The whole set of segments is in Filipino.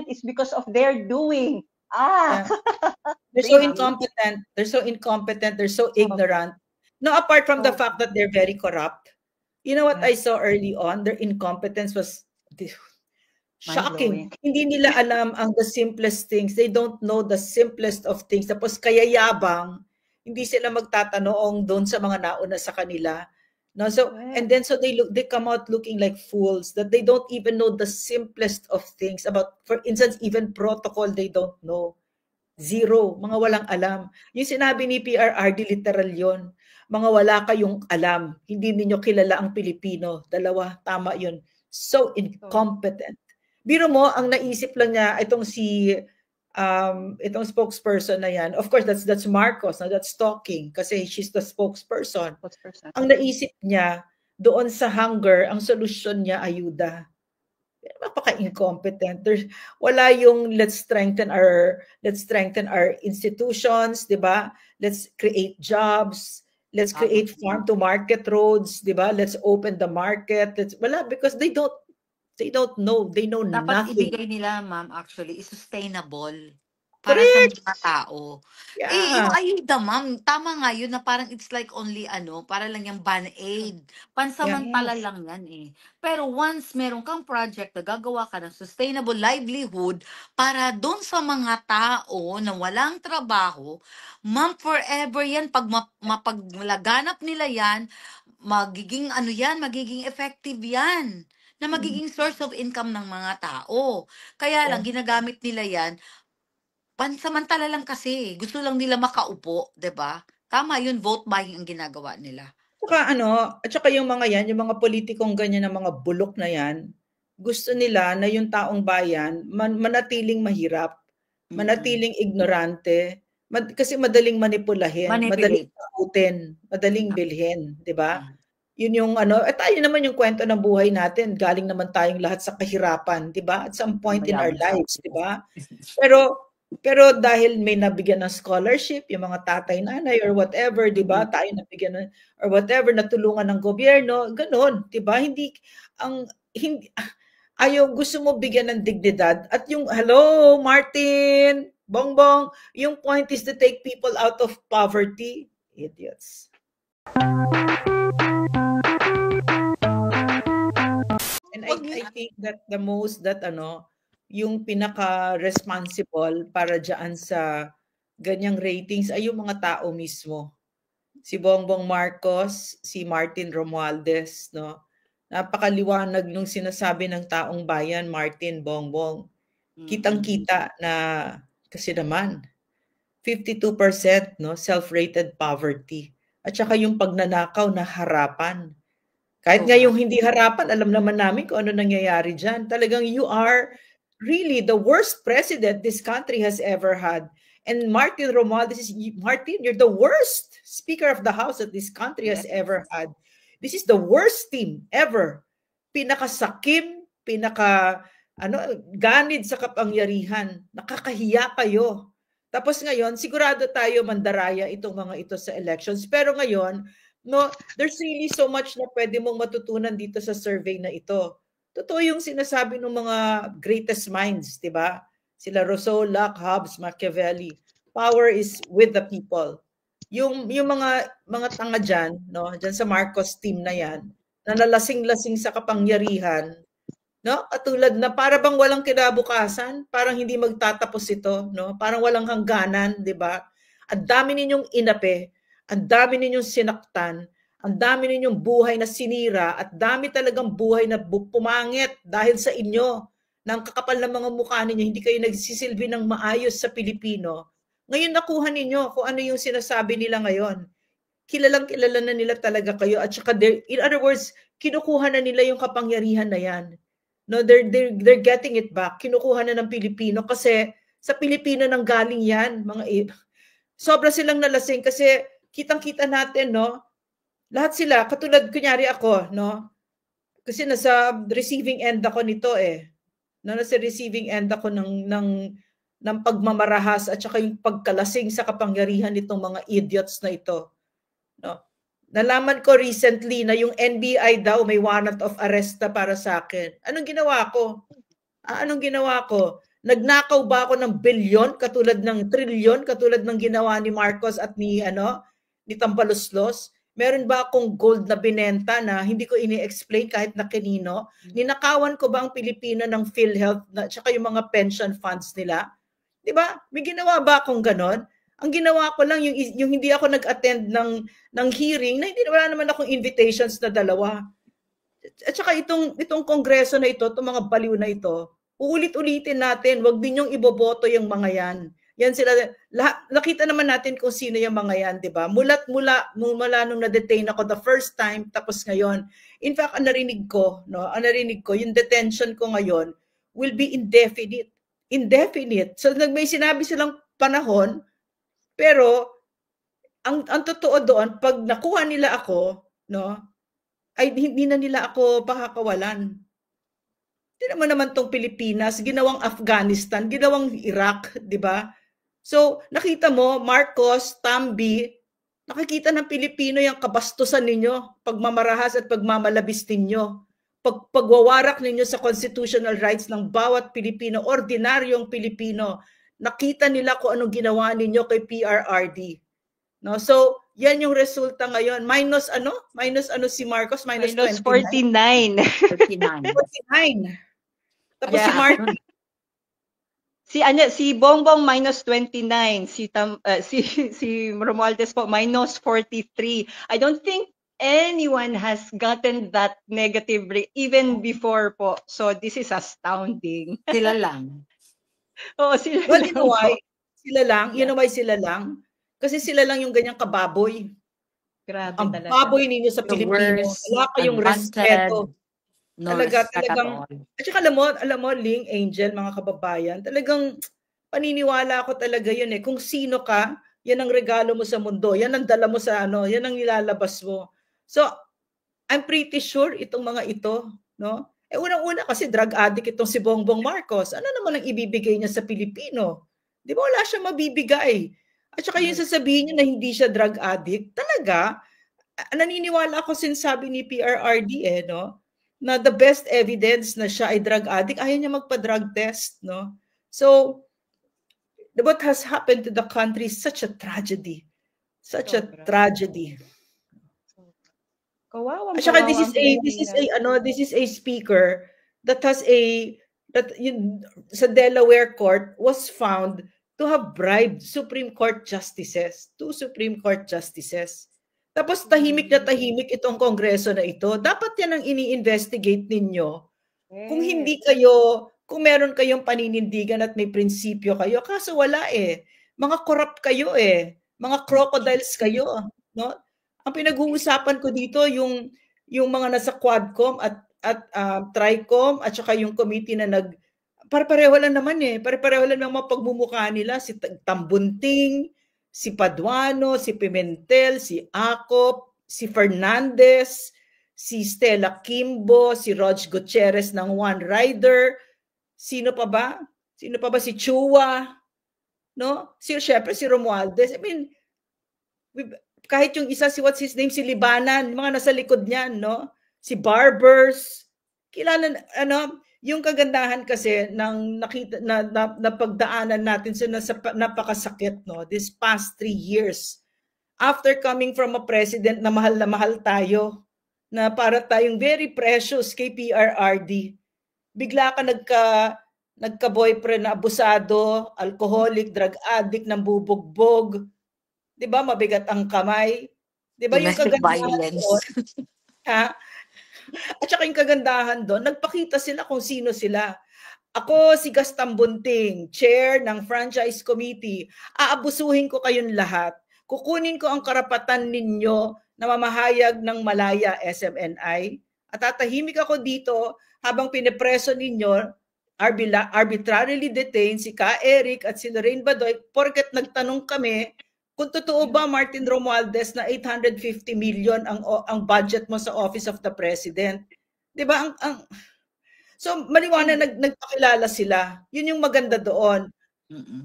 is because of their doing. Ah. Yeah. They're so incompetent. They're so incompetent. They're so ignorant. No, apart from the fact that they're very corrupt. You know what I saw early on? Their incompetence was shocking. Hindi nila alam ang the simplest things. They don't know the simplest of things. Tapos kaya yabang, hindi sila magtatanong doon sa mga nauna sa kanila. No, so and then so they come out looking like fools that they don't even know the simplest of things about, for instance, even protocol they don't know. Zero, mga walang alam. Yung sinabi ni PRRD literal yon. Mga wala kayong alam. Hindi niyo kilala ang Pilipino. Dalawa, tama yun. So incompetent. Biro mo, ang naisip lang niya, itong spokesperson na yan, of course, that's Marcos, no? That's talking, kasi she's the spokesperson. Ang naisip niya, doon sa hunger, ang solusyon niya, ayuda. Napaka-incompetent. Wala yung let's strengthen our institutions, 'di ba? Let's create jobs, let's create farm to market roads, 'di ba? Let's open the market. Wala, because they don't know. They know Dapat nothing. ibigay nila, ma'am, actually, is sustainable para Correct. sa mga tao. Yeah. Yung ayuda, ma'am, tama nga yun na parang it's like only para lang yung band-aid. Pansamantala lang yan Pero once meron kang project na gagawa ka ng sustainable livelihood para doon sa mga tao na walang trabaho, ma'am, forever yan. Pag mapaglaganap nila yan, magiging magiging effective yan na magiging source of income ng mga tao. Kaya lang, ginagamit nila yan, pansamantala lang kasi. Gusto lang nila makaupo, 'di ba? Tama yun, vote buying ang ginagawa nila. At saka yung mga yan, yung mga politikong ganyan na mga bulok na yan, gusto nila na yung taong bayan manatiling mahirap, manatiling ignorante, kasi madaling manipulahin, madaling takutin, madaling bilhin, 'di ba? Yun yung tayo naman yung kwento ng buhay natin, galing naman tayong lahat sa kahirapan, 'di ba? At some point in our lives, 'di ba? Pero dahil may nabigyan ng scholarship, yung mga tatay, nanay, or whatever, di ba? Tayo nabigyan ng, or whatever, natulungan ng gobyerno, ganun, di ba? Ayaw, gusto mo bigyan ng dignidad. At yung, hello, Martin, Bongbong, yung point is to take people out of poverty. Idiots. And I think that the most that yung pinaka-responsible para dyan sa ganyang ratings ay yung mga tao mismo. Si Bongbong Marcos, si Martin Romualdez, no? Napakaliwanag nung sinasabi ng taong bayan, Martin, Bongbong. Kitang-kita na kasi naman 52% no, self-rated poverty. At saka yung pagnanakaw na harapan. Kahit nga yung hindi harapan, alam naman namin kung ano nangyayari dyan. Talagang you are really the worst president this country has ever had. And Martin Romualdez, Martin, you're the worst Speaker of the House that this country has ever had. This is the worst team ever. Pinakasakim, ganid sa kapangyarihan. Nakakahiya kayo. Tapos ngayon, sigurado tayo mandaraya itong mga ito sa elections. Pero ngayon, no, there's really so much na pwede mong matutunan dito sa survey na ito. Totoo yung sinasabi ng mga greatest minds, di ba? Sila Rousseau, Locke, Hobbes, Machiavelli. Power is with the people. Yung mga tanga dyan, no, dyan sa Marcos team na yan, na nalasing-lasing sa kapangyarihan, no? Katulad na para bang walang kinabukasan, parang hindi magtatapos ito, no? Parang walang hangganan, di ba? Ang dami ninyong inape, ang dami ninyong sinaktan, ang dami ninyong buhay na sinira, at dami talagang buhay na pumangit dahil sa inyo, ng kakapal na mga mukha ninyo, hindi kayo nagsisilbi ng maayos sa Pilipino. Ngayon nakuha ninyo kung ano yung sinasabi nila ngayon. Kilalang-kilala na nila talaga kayo, at saka in other words, kinukuha na nila yung kapangyarihan na yan. No, they're getting it back. Kinukuha na ng Pilipino kasi sa Pilipino nang galing yan. Sobra silang nalasing kasi kitang-kita natin, no? Lahat sila, katulad kunyari ako, no? Kasi nasa receiving end ako nito No, nasa receiving end ako ng pagmamarahas at saka yung pagkalasing sa kapangyarihan nitong mga idiots na ito. No? Nalaman ko recently na yung NBI daw may warrant of arrest na para sa akin. Anong ginawa ko? Anong ginawa ko? Nagnakaw ba ako ng bilyon katulad ng trilyon katulad ng ginawa ni Marcos at ni Tambaloslos? Meron ba akong gold na binenta na hindi ko ini-explain kahit na kanino? Ninakawan ko ba ang Pilipino ng PhilHealth at saka yung mga pension funds nila? 'Di ba? May ginawa ba akong ganon? Ang ginawa ko lang yung hindi ako nag-attend ng hearing na hindi wala naman akong invitations na dalawa. At saka itong kongreso na ito, itong mga baliw na ito, uulit-ulitin natin, wag din yung iboboto yung mga yan. Yan sila, nakita naman natin kung sino yung mga yan, di ba? Mula nung na-detain ako the first time, tapos ngayon. In fact, ang narinig ko, yung detention ko ngayon will be indefinite. Indefinite. So, may sinabi silang panahon, pero, ang totoo doon, pag nakuha nila ako, ay hindi na nila ako pakakawalan. Hindi naman tong Pilipinas, ginawang Afghanistan, ginawang Iraq, di ba? So, nakita mo, Marcos, Tambi, nakikita ng Pilipino yung kabastusan ninyo, pagmamarahas at pagmamalabis ninyo, pagwawarak ninyo sa constitutional rights ng bawat Pilipino, ordinaryong Pilipino. Nakita nila kung anong ginawa ninyo kay PRRD. So, yan yung resulta ngayon. Minus si Marcos? Minus 49. 49. Tapos si Martin. Si Bongbong minus 29. Si Romualdez po minus 43. I don't think anyone has gotten that negative even before po. So, this is astounding. Sila lang. Oo, sila well, lang. You know why? Sila lang? You know why sila lang? Kasi sila lang yung ganyang kababoy. Grabe ang talaga. baboy ninyo sa Pilipino. Wala kayong respeto. Talagang. At saka alam mo, Ling, Angel, mga kababayan, talagang paniniwala ako talaga yun eh. Kung sino ka, yan ang regalo mo sa mundo. Yan ang dala mo sa yan ang nilalabas mo. So, I'm pretty sure itong mga ito, unang-una kasi drug addict itong si Bongbong Marcos. Ano naman ang ibibigay niya sa Pilipino? Di ba wala siya mabibigay? At saka yung sasabihin niya na hindi siya drug addict, talaga, naniniwala ako sinasabi ni PRRD na the best evidence na siya ay drug addict, ayaw niya magpa-drug test, So, what has happened to the country is such a tragedy. Such a tragedy. At saka this is a speaker that has sa Delaware court was found to have bribed Supreme Court justices, 2 Supreme Court justices. Tapos tahimik na tahimik itong kongreso na ito. Dapat yan ang ini-investigate ninyo. Kung meron kayong paninindigan at may prinsipyo kayo, kaso wala eh. Mga corrupt kayo eh. Mga crocodiles kayo. Ang pinag-uusapan ko dito, yung mga nasa Quadcom at Tricom at saka yung committee na pare-pareho lang naman eh. Pare-pareho lang naman pagmumukha nila. Si Tambunting, si Paduano, si Pimentel, si Acop, si Fernandez, si Stella Kimbo, si Rog Gutierrez ng One Rider. Sino pa ba? Si Chua. Syempre si Romualdez. I mean, kahit yung isa, what's his name? Si Libanan. Mga nasa likod niyan, Si Barbers. Kilala, yung kagandahan kasi ng napagdaanan natin sa napakasakit this past 3 years after coming from a president na mahal tayo, na para tayong very precious kay PRRD, bigla ka nagka-boyfriend na abusado, alcoholic, drug addict, nang bubugbog, 'di ba, mabigat ang kamay, 'di ba, yung kagandahan doon, At saka yung kagandahan doon, nagpakita sila kung sino sila. Ako si Gaston Bunting, chair ng franchise committee. Aabusuhin ko kayong lahat. Kukunin ko ang karapatan ninyo na mamahayag ng malaya SMNI. At tatahimik ako dito habang pinepreso ninyo, arbitrarily detained si Ka Eric at si Lorraine Badoy, porket nagtanong kami kung totoo ba, Martin Romualdez, na 850 million ang budget mo sa Office of the President. 'Di ba? So maliwanag nagpakilala sila. Yun yung maganda doon.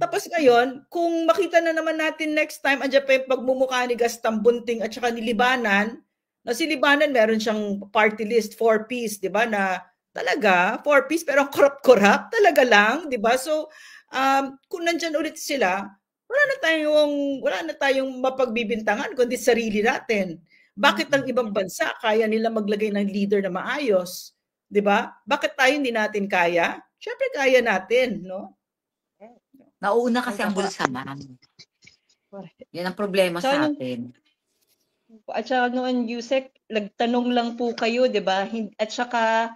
Tapos ngayon, kung makita na naman natin next time, andiyan pa yung pagmumukha ni Gaston Bunting at saka ni Libanan, na si Libanan meron siyang party list, 4-piece, 'di ba, na talaga, 4-piece, pero ang corrupt talaga lang, di ba? So, kung nandyan ulit sila, wala na tayong mapagbibintangan kundi sarili natin. Bakit ang ibang bansa kaya nila maglagay ng leader na maayos? Di ba? Bakit tayo hindi natin kaya? Siyempre kaya natin, no? Nauuna kasi ang bulsa, ma'am. Yan ang problema sa atin. At saka noon, Yusek, nagtanong lang po kayo, di ba? At saka,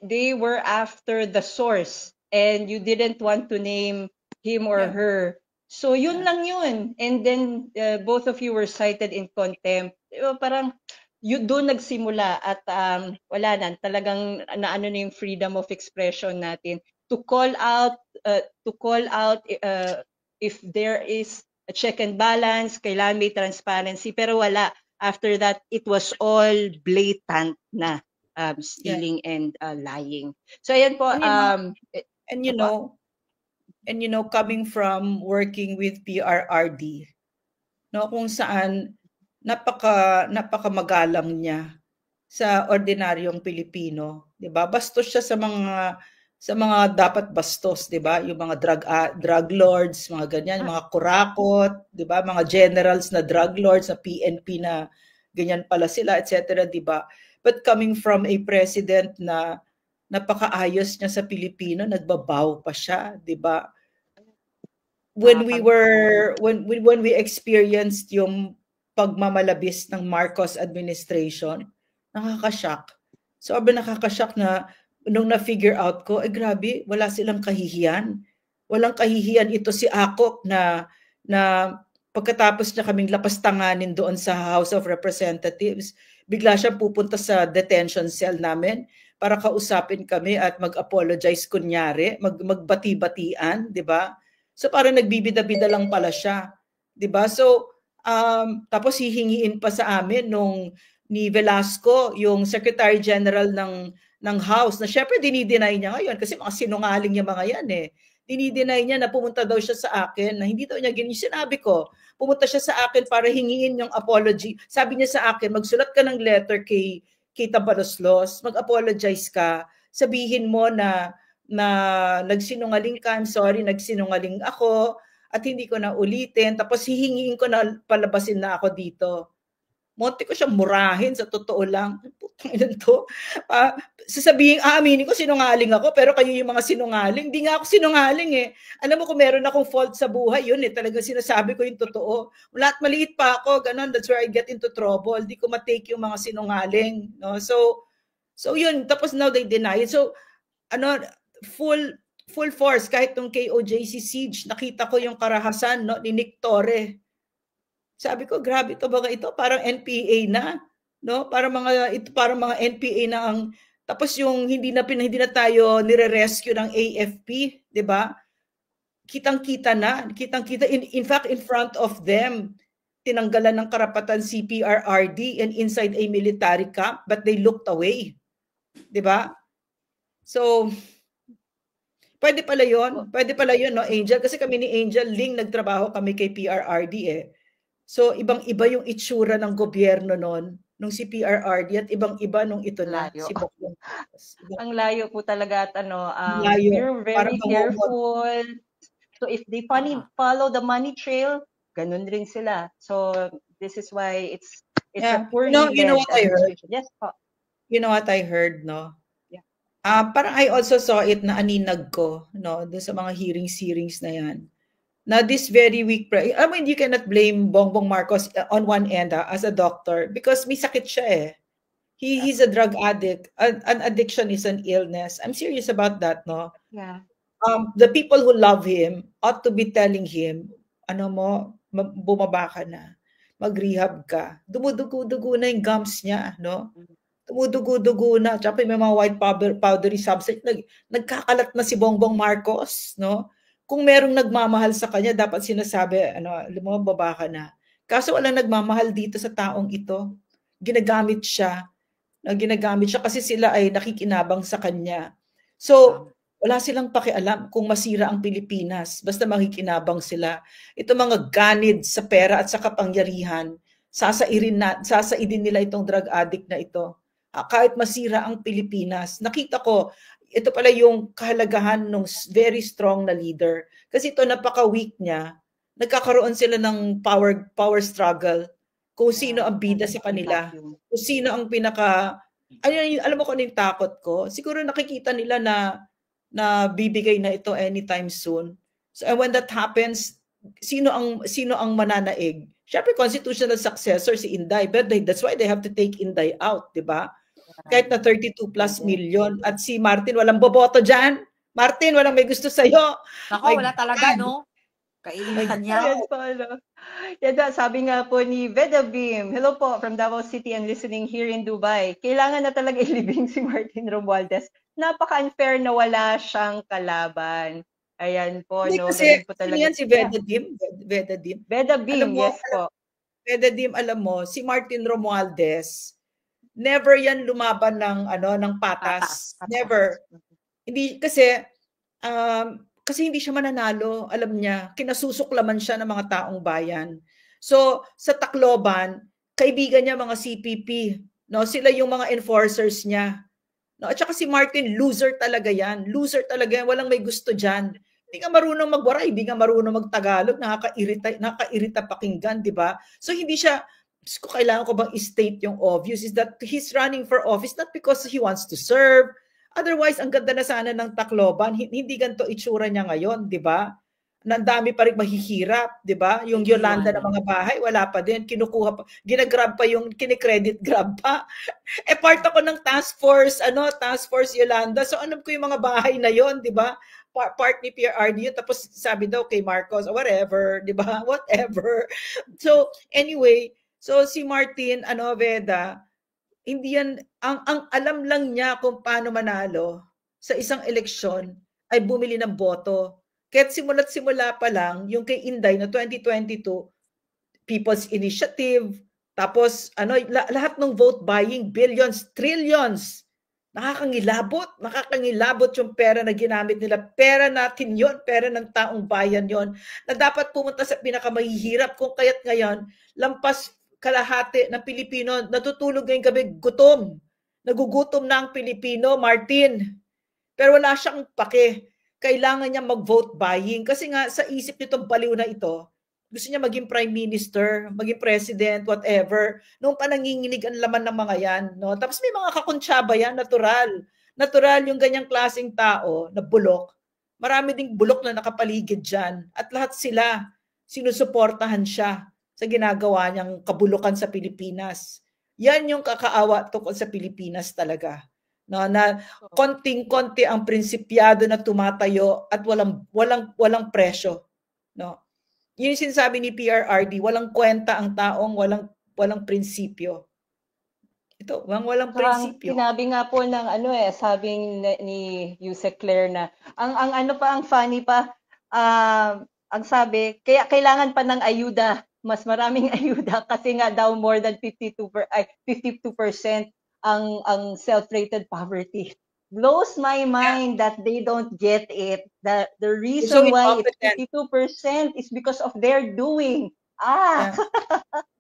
they were after the source and you didn't want to name him or her. So, yun lang yun. And then, both of you were cited in contempt. Diba, parang, doon nagsimula at wala na, talagang naano na yung freedom of expression natin to call out if there is a check and balance, kailangan may transparency, pero wala. After that, it was all blatant na stealing and lying. So ayan po. And you know, coming from working with PRRD, no, kung saan napaka magalang niya sa ordinaryong Pilipino, 'di ba? Bastos siya sa mga dapat bastos, 'di ba? Yung mga drug lords, mga ganyan, mga kurakot, 'di ba? Mga generals na drug lords, na PNP na ganyan pala sila, etc., 'di ba? But coming from a president na napakaayos niya sa Pilipino, nagbabaw pa siya, 'di ba? When we experienced yung pagmamalabis ng Marcos administration, nakaka-shock. Sobrang nakaka-shock na nung na-figure out ko, grabe, wala silang kahihiyan. Walang kahihiyan ito si Akop na pagkatapos niya kaming lapastanganin doon sa House of Representatives, bigla siya pupunta sa detention cell namin para kausapin kami at mag-apologize kunyari, magbati-batian, di ba? So parang nagbibida-bida lang pala siya, di ba? So, tapos hihingiin pa sa amin ni Velasco, yung Secretary General ng House, na syempre dinideny niya ngayon kasi mga sinungaling yung mga yan eh. Dinideny niya na pumunta daw siya sa akin, na hindi daw niya ganyan. Sinabi ko, pumunta siya sa akin para hingiin yung apology. Sabi niya sa akin, magsulat ka ng letter kay Tambaloslos, mag-apologize ka, sabihin mo na nagsinungaling ka, I'm sorry, nagsinungaling ako, at hindi ko na ulitin, tapos hihingiin ko na palabasin na ako dito. Monti ko siyang murahin, sa totoo lang. Putang ina to. Sasabihin, aaminin ko sinungaling ako, pero kayo yung mga sinungaling. Hindi nga ako sinungaling eh. Alam mo, kung meron akong fault sa buhay, yun eh, talagang sinasabi ko yung totoo. Lahat maliit pa ako, ganun, that's where I get into trouble. Di ko matake yung mga sinungaling. No? So yun, tapos now they deny it. So, full force, kahit nung KOJC siege, nakita ko yung karahasan, no, ni Nick Torre. Sabi ko, grabe ito, baga ito, parang NPA na, no? Parang mga NPA na ang, tapos yung hindi na tayo nire-rescue ng AFP, 'di ba? Kitang-kita, in fact, in front of them, tinanggalan ng karapatan si PRRD and inside a military camp, but they looked away. 'Di ba? So, pwede pala yun, no, Angel? Kasi kami ni Angel Ling, nagtrabaho kami kay PRRD eh. So, ibang-iba yung itsura ng gobyerno nung si PRRD at ibang-iba nung ito na si Bongbong. Ang layo po talaga at we're very careful. So, if they follow the money trail, ganun rin sila. So, this is why it's a poor you know what I heard? Yes, po. You know what I heard, no? Parang I also saw it na aninag ko, no, doon sa mga hearings na yan. Now, this very weak, I mean, you cannot blame Bongbong Marcos on one end as a doctor because may sakit siya eh. He's a drug addict. An addiction is an illness. I'm serious about that, no? Yeah. The people who love him ought to be telling him, bumaba ka na, mag-rehab ka. Dumudugo-dugo na yung gums niya, no? Dumudugo-dugo na. Tsaka may mga white powdery substance. Nagkakalat na si Bongbong Marcos, no? Kung merong nagmamahal sa kanya, dapat sinasabi, baba ka na. Kaso walang nagmamahal dito sa taong ito. Ginagamit siya kasi sila ay nakikinabang sa kanya. So, wala silang pakialam kung masira ang Pilipinas. Basta makikinabang sila. Ito mga ganid sa pera at sa kapangyarihan, sasaidin nila itong drug addict na ito. kahit masira ang Pilipinas. Nakita ko, ito pala yung kahalagahan ng very strong na leader. Kasi ito, napaka-weak niya. Nagkakaroon sila ng power struggle. Kung sino ang bida sa kanila. Kung sino ang alam mo kung ano yung takot ko? Siguro nakikita nila na bibigay na ito anytime soon. So, and when that happens, sino ang mananaig? Siyempre, constitutional successor si Inday. But that's why they have to take Inday out, di ba? Kahit na 32 plus million. At si Martin, walang boboto dyan. Martin, walang may gusto sa'yo. Nako, wala talaga, no? Kainisan niya. Yan, sabi nga po ni Veda Beam, hello po from Davao City and listening here in Dubai. Kailangan na talaga ilibing si Martin Romualdez. Napaka-unfair na wala siyang kalaban. Ayan po, Hindi, no? Kasi, Po talaga. Yan si Veda Beam? Veda Beam, yes po. Veda Beam, alam mo, si Martin Romualdez, never yan lumaban ng patas. Never. Hindi kasi hindi siya mananalo, alam niya, kinasusuklaman siya ng mga taong bayan. So, sa Tacloban, kaibigan niya mga CPP, no? Sila yung mga enforcers niya. No? At saka si Martin, loser talaga yan. Loser talaga yan, walang may gusto diyan. Hindi ka marunong magwaray, hindi ka marunong magtagalog, nakakairita pakinggan, di ba? So, hindi siya, kailangan ko bang i-state yung obvious is that he's running for office not because he wants to serve. Otherwise, ang ganda na sana ng Tacloban, hindi ganito itsura niya ngayon, di ba? Ang dami pa rin mahihirap, di ba? Yung Yolanda ng mga bahay, wala pa din. Kinukuha pa, ginagrab pa yung kinikredit grab pa. Part ako ng task force Yolanda. So, alam ko yung mga bahay na yon, di ba? Part ni PRRD yun. Tapos sabi daw kay Marcos, whatever, di ba? Whatever. So, anyway, so si Martin, Veda, hindi yan, ang alam lang niya kung paano manalo sa isang eleksyon ay bumili ng boto. Kahit simula pa lang, yung kay Inday na 2022, People's Initiative, tapos lahat ng vote buying, billions, trillions, nakakangilabot yung pera na ginamit nila. Pera natin yon, pera ng taong bayan yon, na dapat pumunta sa pinakamahihirap. Kung kaya't ngayon, lampas kalahati ng Pilipino natutulog ngayong gabi gutom. Nagugutom na ang Pilipino, Martin. Pero wala siyang pake. Kailangan niya mag-vote buying. Kasi nga sa isip nitong baliw na ito, gusto niya maging prime minister, maging president, whatever. Noong pananginginig ang laman ng mga yan. No? Tapos may mga kakuntsaba yan, natural. Natural yung ganyang klaseng tao na bulok. Marami ding bulok na nakapaligid dyan. At lahat sila, sinusuportahan siya sa ginagawa niyang kabulukan sa Pilipinas. Yan yung kakaawa tungkol sa Pilipinas talaga. No, na konting-konti ang prinsipyado na tumatayo at walang presyo. No. Yun yung sinasabi ni PRRD, walang kwenta ang taong walang prinsipyo. Ito, walang prinsipyo. Sinabi nga po ng sabi ni Yusek Claire na ang funny pa, ang sabi, kaya kailangan pa ng ayuda, mas maraming ayuda kasi nga daw more than 52% ang self-rated poverty. Blows my mind that they don't get it. The reason why it's 52% is because of their doing.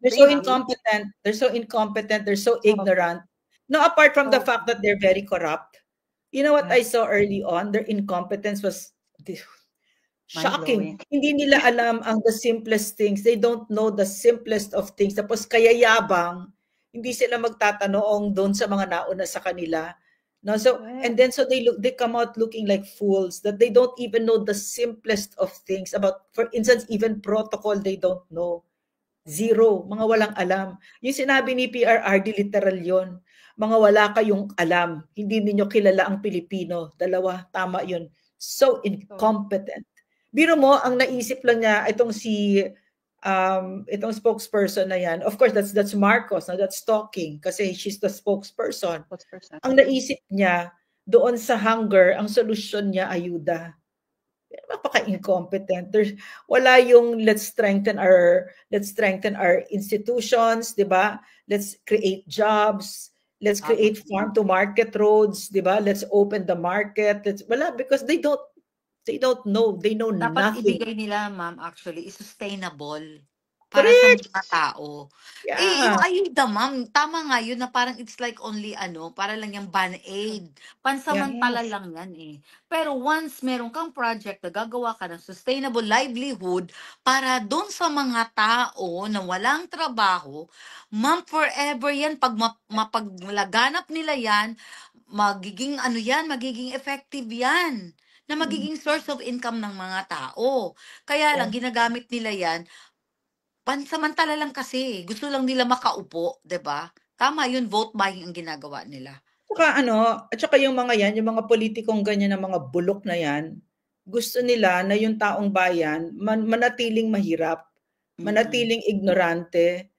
They're so incompetent. They're so ignorant. No, apart from the fact that they're very corrupt. You know what I saw early on? Their incompetence was shocking. Hindi nila alam the simplest things. They don't know the simplest of things. Tapos kaya yabang, hindi sila magtatanong doon sa mga nauna sa kanila. No, so and then so they come out looking like fools that they don't even know the simplest of things about, for instance, even protocol they don't know. Zero, mga walang alam. Yung sinabi ni PRRD literal yon. Mga wala kayong alam. Hindi niyo kilala ang Pilipino. Dalawa, tama yun. So incompetent. Biro mo, ang naisip lang niya itong itong spokesperson na yan. Of course, that's Marcos. No? That's talking kasi she's the spokesperson. Ang naisip niya, doon sa hunger, ang solusyon niya, ayuda. Napaka-incompetent. Wala yung let's strengthen our institutions, di ba? Let's create jobs. Let's create farm-to-market roads, di ba? Let's open the market. Wala, because they don't know. They know dapat nothing. Dapat ibigay nila, ma'am, actually, is sustainable. para sa Correct. mga tao. Yung Yeah. ayuda, ma'am, tama nga yun na parang it's like only para lang yung band-aid. Pansamantala Yes. lang yan eh. Pero once meron kang project na gagawa ka ng sustainable livelihood para doon sa mga tao na walang trabaho, ma'am, forever yan. Pag mapaglaganap nila yan, magiging magiging effective yan na magiging source of income ng mga tao. Kaya lang, ginagamit nila yan pansamantala lang kasi, gusto lang nila makaupo, 'di ba? Tama 'yun, vote buying ang ginagawa nila. At saka yung mga yan, yung mga politikong ganyan na mga bulok na yan, gusto nila na yung taong bayan manatiling mahirap, manatiling ignorante,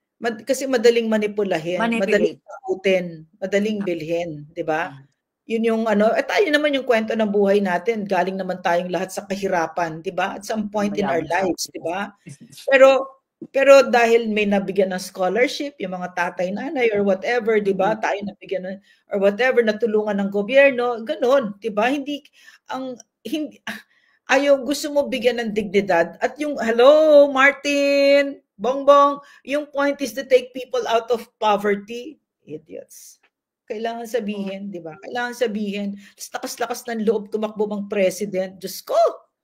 kasi madaling manipulahin, madaling Manipulate. takutin, madaling bilhin, 'di ba? Mm. Yun yung tayo naman yung kwento ng buhay natin, galing naman tayong lahat sa kahirapan, 'di ba? At some point in our lives, 'di ba? Pero dahil may nabigyan ng scholarship, yung mga tatay, nanay, or whatever, di ba? Tayo nabigyan ng, or whatever, natulungan ng gobyerno, ganun, di ba? Ayaw, gusto mo bigyan ng dignidad. At yung, hello, Martin, Bongbong, yung point is to take people out of poverty. Idiots. Kailangan sabihin, di ba? Kailangan sabihin. Lakas-lakas ng loob tumakbo ang president. Diyos ko!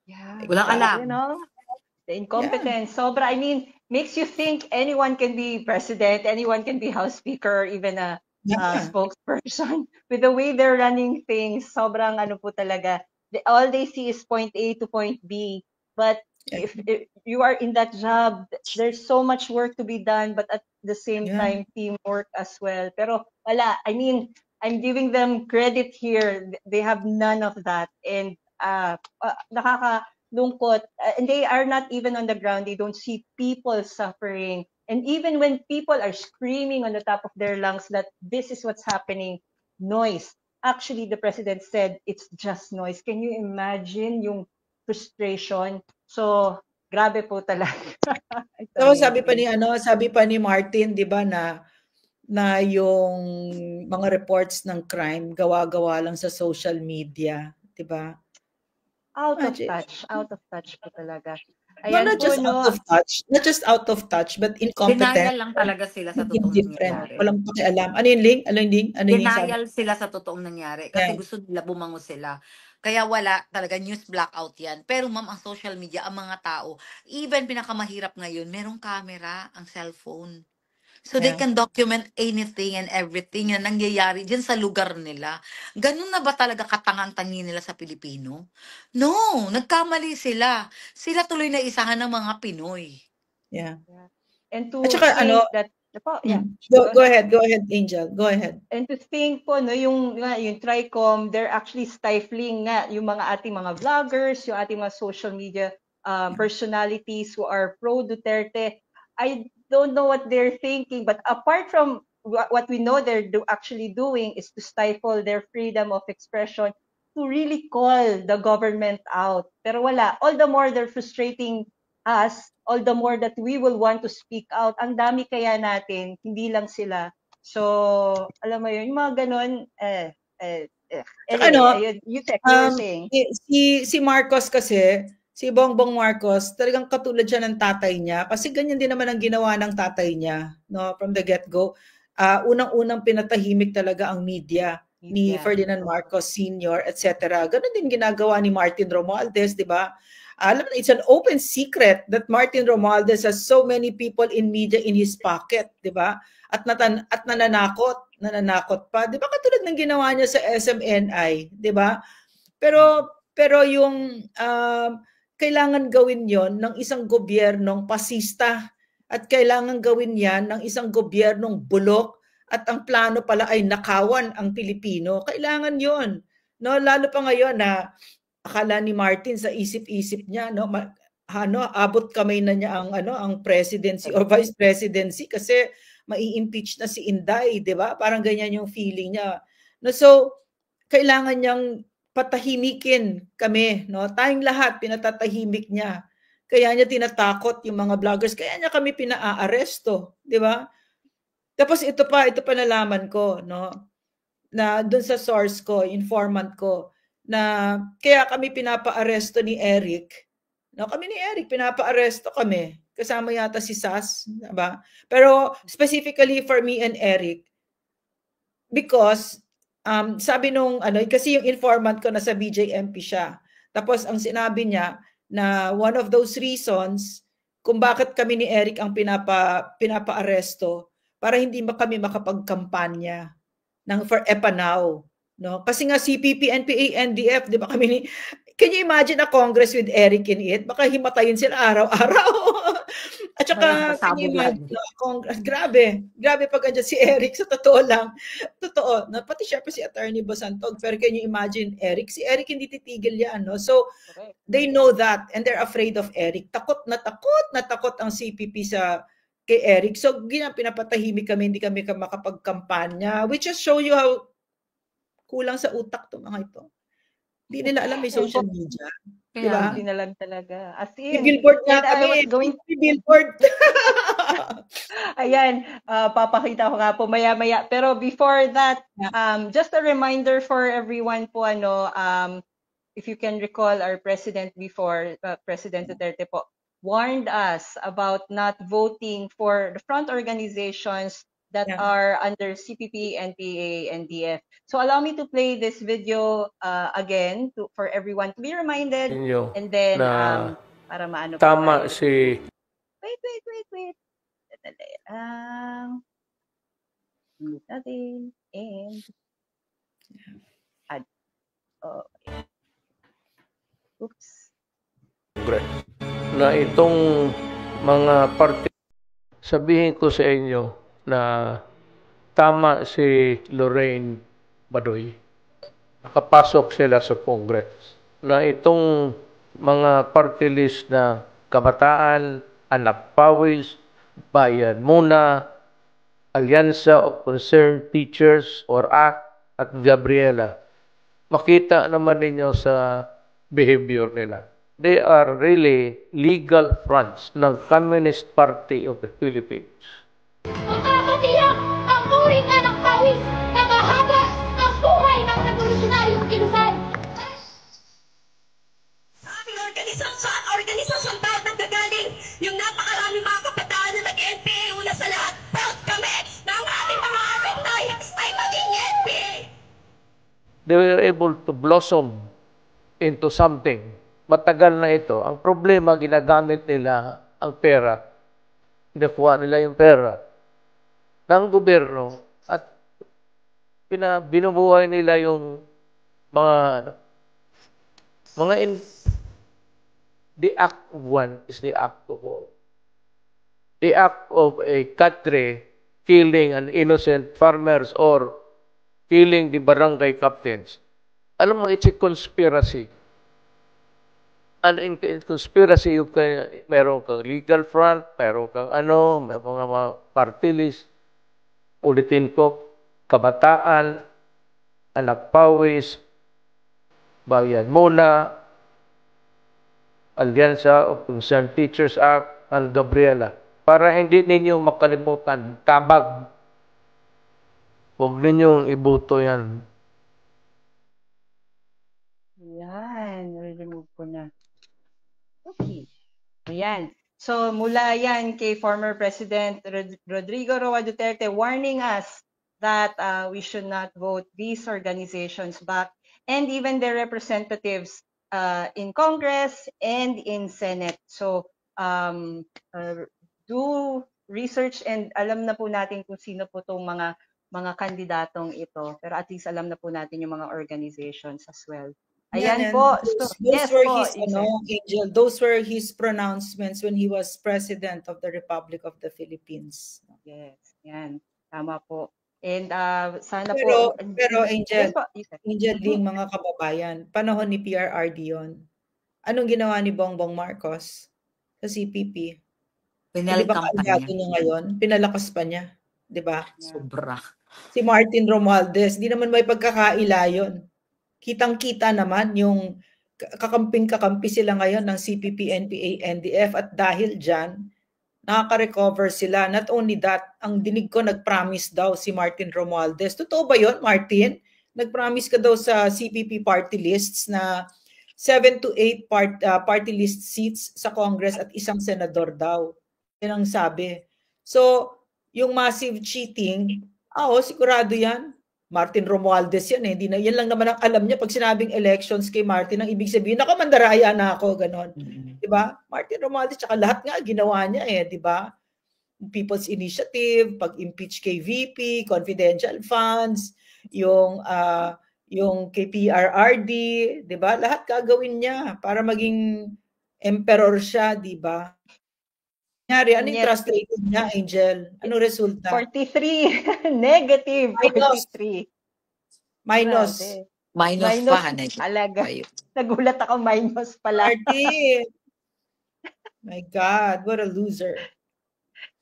Yeah. Walang alam. You know, the incompetence. Sobra, I mean, makes you think anyone can be president, anyone can be House Speaker, even a spokesperson. With the way they're running things, sobrang ano po talaga. All they see is point A to point B. But if you are in that job, there's so much work to be done, but at the same time, teamwork as well. Pero wala, I mean, I'm giving them credit here. They have none of that. And lungkot, and they are not even on the ground. They don't see people suffering. And even when people are screaming on the top of their lungs that this is what's happening, noise. Actually, the president said it's just noise. Can you imagine yung frustration? So, grabe po talaga. So, sabi pa ni Martin, 'di ba, na yung mga reports ng crime gawa-gawa lang sa social media, 'di ba? Out of touch po talaga. Ayan not just out of touch, but incompetent. Denial lang talaga sila sa totoong nangyayari. Walang pakialam. Ano yung link? Denial sila sa totoong nangyari kasi gusto nila bumango sila. Kaya wala talaga, news blackout yan. Pero ma'am, ang social media, ang mga tao, even pinakamahirap ngayon, merong camera, ang cellphone. So they can document anything and everything na nangyayari dyan sa lugar nila. Ganun na ba talaga katangang-tangi nila sa Pilipino? No, nagkamali sila. Sila tuloy na isahan ng mga Pinoy. Yeah. And to at saka, think that, go ahead, Angel, go ahead. And to think po, no, yung TRICOM, they're actually stifling nga yung mga ating mga vloggers, yung ating mga social media personalities who are pro-Duterte. I don't know what they're thinking, but apart from what we know they're actually doing is to stifle their freedom of expression, to really call the government out. Pero wala. All the more they're frustrating us, all the more that we will want to speak out. Ang dami kaya natin, hindi lang sila. So, alam mo yun, yung mga ganun, anyway, you were saying. Si Marcos kasi, si Bongbong Marcos, talagang katulad siya ng tatay niya. Kasi ganyan din naman ang ginawa ng tatay niya, no, from the get-go. Unang-unang pinatahimik talaga ang media ni Ferdinand Marcos Sr., etc. Ganon din ginagawa ni Martin Romualdez, di ba? Alam mo, it's an open secret that Martin Romualdez has so many people in media in his pocket, di ba? At nananakot pa. Di ba katulad ng ginawa niya sa SMNI, di ba? Pero yung kailangan gawin yon ng isang gobyernong pasista at kailangan gawin yan ng isang gobyernong bulok at ang plano pala ay nakawan ang Pilipino. Kailangan yon, no? Lalo pa ngayon na akala ni Martin sa isip-isip niya, no, abot kamay na niya ang presidency or vice presidency kasi mai-impeach na si Inday, 'di ba? Parang ganyan yung feeling niya. No, so kailangan niyang patahimikin kami, no? Tayong lahat pinatatahimik niya. Kaya niya tinatakot yung mga vloggers, kaya niya kami pinaaresto, 'di ba? Tapos ito pa nalaman ko, no? Na doon sa source ko, informant ko, na kaya kami pinapaaresto ni Eric, No, kami ni Eric, pinapa-aresto kami. Kasama yata si Sas, diba? Pero specifically for me and Eric, because sabi nung ano, kasi yung informant ko nasa BJMP siya. Tapos ang sinabi niya na one of those reasons kung bakit kami ni Eric ang pinapa-aresto para hindi kami makapagkampanya ng for EPANAW, no? Kasi nga CPP, NPA, NDF, 'di ba kami ni Can you imagine a Congress with Eric in it? Baka himatayin sila araw-araw. At saka, can you imagine, Congress, grabe pag andyan si Eric, sa totoo lang. Totoo, na pati siya pa si Attorney Bosantog, pero can you imagine Eric? Si Eric hindi titigil yan, no? So, they know that and they're afraid of Eric. Takot na takot ang CPP kay Eric. So, pinapatahimik kami, hindi kami makapagkampanya, which just show you how kulang sa utak to mga ito. Hindi nila alam may social media. Diba? Hindi na lang talaga. As in, may billboard nga kami. May billboard. Ayan, papakita ko nga po maya-maya. Pero before that, just a reminder for everyone po, if you can recall our president before, President Duterte po, warned us about not voting for the front organizations that are under CPP, NPA, NDF. So allow me to play this video again for everyone to be reminded. And then, para maano tama si... Wait. Mute natin. And... add. Oops. Na itong mga party, sabihin ko sa inyo na tama si Lorraine Badoy. Nakapasok sila sa Congress. Na itong mga party list na Kabataan, Anak Pawis, Bayan Muna, Alyansa of Concerned Teachers or ACT at Gabriela, makita naman ninyo sa behavior nila. They are really legal fronts ng Communist Party of the Philippines. Makakatiyak ang muring anak pawis na mahabas ang buhay ng revolusyonaryong kilusan. Sa aming organisasyon tayo nagagaling yung napakaraming mga kabataan na nag-NPA. Una sa lahat, proud kami na ang ating mga alumni ay maging NPA. They were able to blossom into something. Matagal na ito. Ang problema, ginagamit nila ang pera. Pinakuha nila yung pera ng gobyerno at binubuhay nila yung the act of one is the act of all. The act of a country killing an innocent farmers or killing the barangay captains. Alam mo, it's a conspiracy. In conspiracy, meron kang legal front, meron kang may mga party list, ulitin ko, Kabataan, Anak Pawis, Bayan Muna, Alyansa of Concerned Teachers Act, and Gabriela. Para hindi ninyo makalimutan, tabag. Huwag ninyong ibuto yan. Yan, remove ko na. Okay. Ayan. So, mula yan kay former President Rodrigo Roa Duterte warning us that we should not vote these organizations back and even their representatives in Congress and in Senate. So, do research and alam na po natin kung sino po itong mga kandidatong ito. Pero at least alam na po natin yung mga organizations as well. Ayan po. Angel, those were his pronouncements when he was President of the Republic of the Philippines. Yes, yan. Tama po. And sana pero Angel, Ling, mga kababayan, panahon ni PRRD yun. Anong ginawa ni Bongbong Marcos sa CPP? Pinalakas pa niya. Ngayon, pinalakas pa niya. Diba? Sobra. Si Martin Romualdez, di naman may pagkakaila yun. Kitang-kita naman yung kakamping-kakampi sila ngayon ng CPP, NPA, NDF at dahil dyan, nakaka-recover sila. Not only that, ang dinig ko nag-promise daw si Martin Romualdez. Totoo ba yun, Martin? Nag-promise ka daw sa CPP party lists na 7 to 8 party list seats sa Congress at isang senador daw. Yan ang sabi. So, yung massive cheating, sigurado yan. Martin Romualdez yan eh. Yan lang naman ang alam niya. Pag sinabing elections kay Martin, ang ibig sabihin, ako mandaraya na ako, ganon. Diba? Martin Romualdez, tsaka lahat nga ginawa niya eh, diba? People's Initiative, pag-impeach kay VP, confidential funds, yung kay PRRD, diba? Lahat gagawin niya para maging emperor siya, diba? Ano yung trust rating niya, Angel? Anong resulta? 43. Negative. Minus. 43. Minus. Minus pa. Talaga. Nagulat ako, minus pala. My God, what a loser.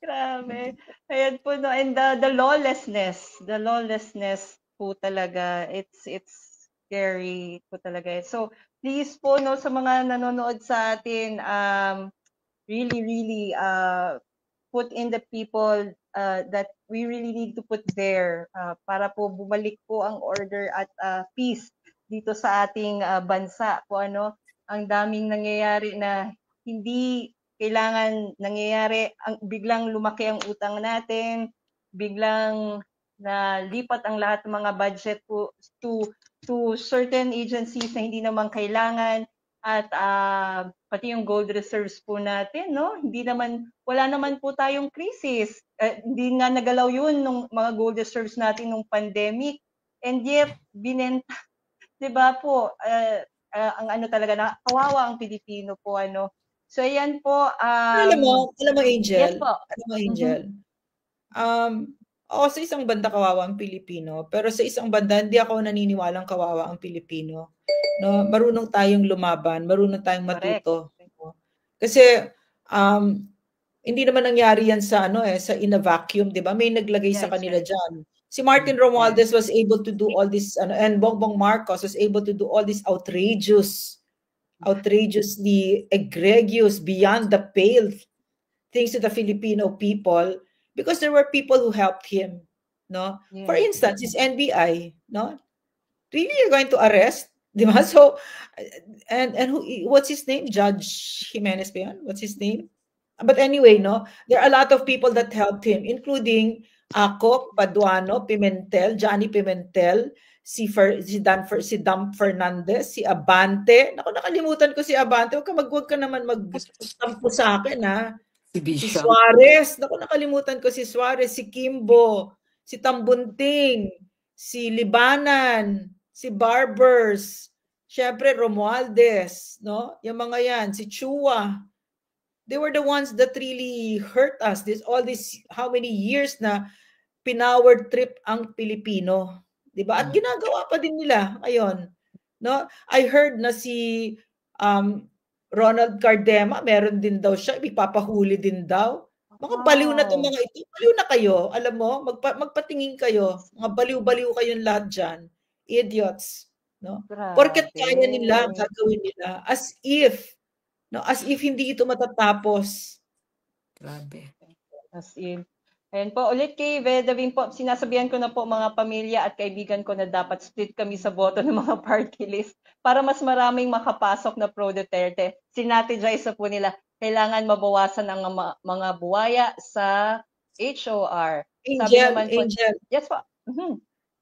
Grabe. Ayan po, no. And the lawlessness po talaga, it's scary po talaga. So, please po, no, sa mga nanonood sa atin, really put in the people that we really need to put there para po bumalik po ang order at peace dito sa ating bansa po, ano. Ang daming nangyayari na hindi kailangan nangyayari, biglang lumaki ang utang natin, biglang lipat ang lahat ng mga budget po to certain agencies na hindi naman kailangan. At pati yung gold reserves po natin, no? Wala naman po tayong crisis. Hindi nga nagalaw yun nung mga gold reserves natin nung pandemic. And yet, binenta, di ba po, ang ano talaga, kawawa ang Pilipino po, ano. So, ayan po. Alam mo, Angel. Yes po. Alam mo, Angel. Sa isang banda kawawa ang Pilipino, pero sa isang banda, hindi ako naniniwalang kawawa ang Pilipino. No, marunong tayong lumaban, marunong tayong matuto. No? Kasi hindi naman nangyari yan sa sa in a vacuum, 'di ba? May naglagay sa kanila diyan. Si Martin Romualdez was able to do all this and Bongbong Marcos was able to do all this outrageously egregious, beyond the pale things to the Filipino people because there were people who helped him, no? Yeah. For instance, his NBI, no? Really, you're going to arrest? Diba? So, and what's his name? Judge Jimenez ba yan? What's his name? But anyway, no, there are a lot of people that helped him, including Ako, Paduano, Pimentel, Johnny Pimentel, si Dam Fernandez, si Abante. Naku, nakalimutan ko si Abante. Huwag ka naman magtampo sa akin, ha? Si Suarez. Naku, nakalimutan ko si Suarez, si Kimbo, si Tambunting, si Libanan, si Barbers, syempre Romualdez, no? Yung mga yan, si Chua. They were the ones that really hurt us. All this how many years na pinower trip ang Pilipino, 'di ba? At ginagawa pa din nila ngayon, no? I heard na si Ronald Cardema, meron din daw siya, ipapahuli din daw. Mga baliw na itong mga ito. Baliw na kayo, alam mo, magpatingin kayo. Mga baliw-baliw kayong lahat dyan. Idiots, no? Porket kaya nila, gagawin nila as if hindi ito matatapos. Grabe. As if. Ayan po, ulit kay Vedavin po, sinasabihan ko na po mga pamilya at kaibigan ko na dapat split kami sa boto ng mga party list para mas maraming makapasok na pro-Duterte. Sinategize na po nila, kailangan mabawasan ang mga buwaya sa HOR. Angel. Yes po.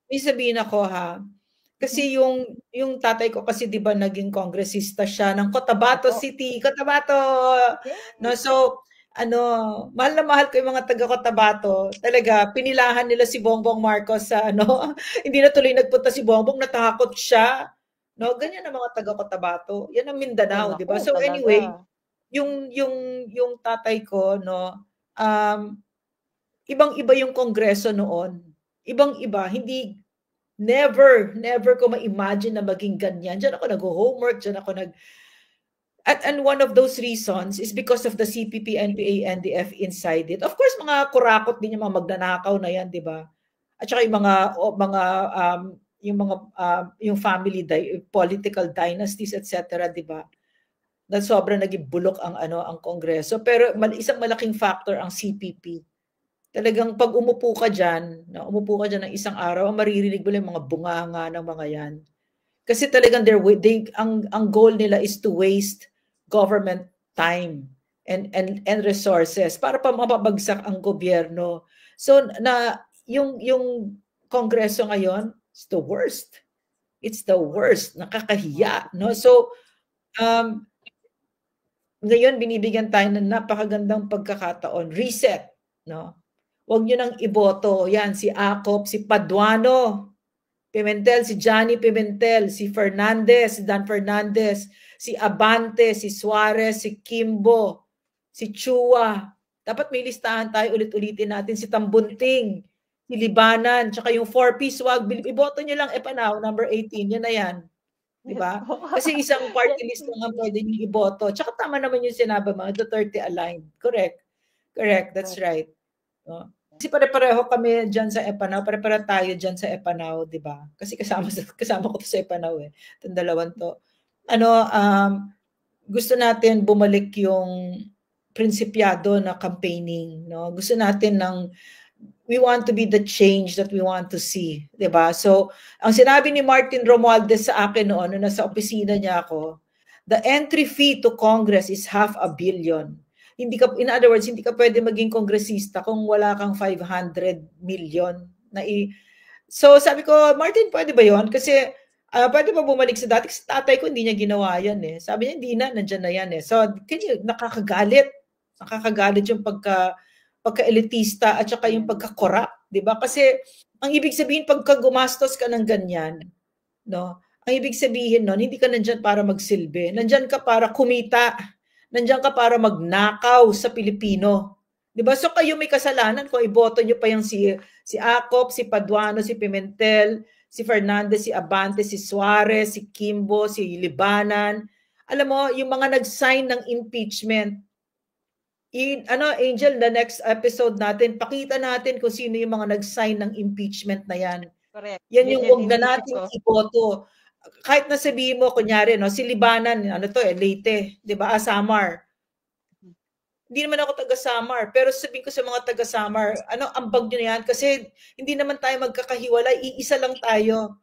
May sabihin ako, ha. Kasi yung tatay ko kasi 'di ba naging kongresista siya ng Cotabato City, Cotabato. No, so mahal na mahal ko yung mga taga Cotabato. Talaga pinilahan nila si Bongbong Marcos sa hindi na tuloy nagpunta si Bongbong, natakot siya. No, ganyan ang mga taga Cotabato. Yan ang Mindanao, 'di ba? So anyway, yung tatay ko, no, ibang-iba yung kongreso noon. Ibang-iba, hindi never ko ma-imagine na maging ganyan. Diyan ako nag-homework, diyan ako and one of those reasons is because of the CPP, NPA, NDF inside it. Of course, mga kurakot din yung mga magnanakaw na yan, di ba? At saka yung family, political dynasties, etc., di ba? Na sobrang naging bulok ang kongreso. Pero isang malaking factor ang CPP. Talagang pag umupo ka dyan ng isang araw, maririnig mo lang yung mga bunganga ng mga yan. Kasi talagang ang goal nila is to waste government time and resources para pa mapabagsak ang gobyerno. So yung Kongreso ngayon, it's the worst. It's the worst. Nakakahiya, no? So ngayon binibigyan tayo ng napakagandang pagkakataon. Reset, no? Huwag niyo nang iboto. Yan, si Acop, si Paduano, Pimentel, si Johnny Pimentel, si Fernandez, si Dan Fernandez, si Abante, si Suarez, si Kimbo, si Chua. Dapat may listahan tayo, ulit-ulitin natin si Tambunting, si Libanan, tsaka yung 4-piece wag. Iboto nyo lang Epanaw, number 18, yan na yan. Diba? Kasi isang party list lang ang pwede nyo iboto. Tsaka tama naman yung sinabi mga Duterte aligned. Correct. Correct, that's right. No? Kasi pare-pareho kami dyan sa Epanaw, pare-pareho tayo dyan sa Epanaw, di ba? Kasi kasama ko to sa Epanaw eh. Itong dalawan to. Gusto natin bumalik yung prinsipyado na campaigning, no? Gusto natin we want to be the change that we want to see, di ba? So, ang sinabi ni Martin Romualdez sa akin noon, nung nasa opisina niya ako, the entry fee to Congress is $500 million. In other words, hindi ka pwede maging kongresista kung wala kang 500 million So sabi ko, Martin, pwede ba yon? Kasi pwede ba bumalik sa dati? Kasi tatay ko hindi niya ginawa yan eh. Sabi niya, hindi na, nandyan na yan eh. So nakakagalit yung pagka-elitista at saka yung pagka-corrupt, di ba? Kasi ang ibig sabihin, pagka gumastos ka ng ganyan, no? Ang ibig sabihin nun, hindi ka nandyan para magsilbi. Nandyan ka para kumita. Nandiyan ka para magnakaw sa Pilipino. Diba? So kayo may kasalanan kung iboto nyo pa yung si Acop, si Paduano, si Pimentel, si Fernandez, si Abante, si Suarez, si Kimbo, si Libanan. Alam mo, yung mga nag-sign ng impeachment. Angel, the next episode natin, pakita natin kung sino yung mga nag-sign ng impeachment na yan. Correct. Yan yung huwag na natin iboto. Kahit na sabihin mo, kunyari, no, si Libanan, Leyte, di ba, Samar. Hindi naman ako taga-Samar, pero sabihin ko sa mga taga-Samar, ambag nyo na yan, kasi hindi naman tayo magkakahiwalay, iisa lang tayo,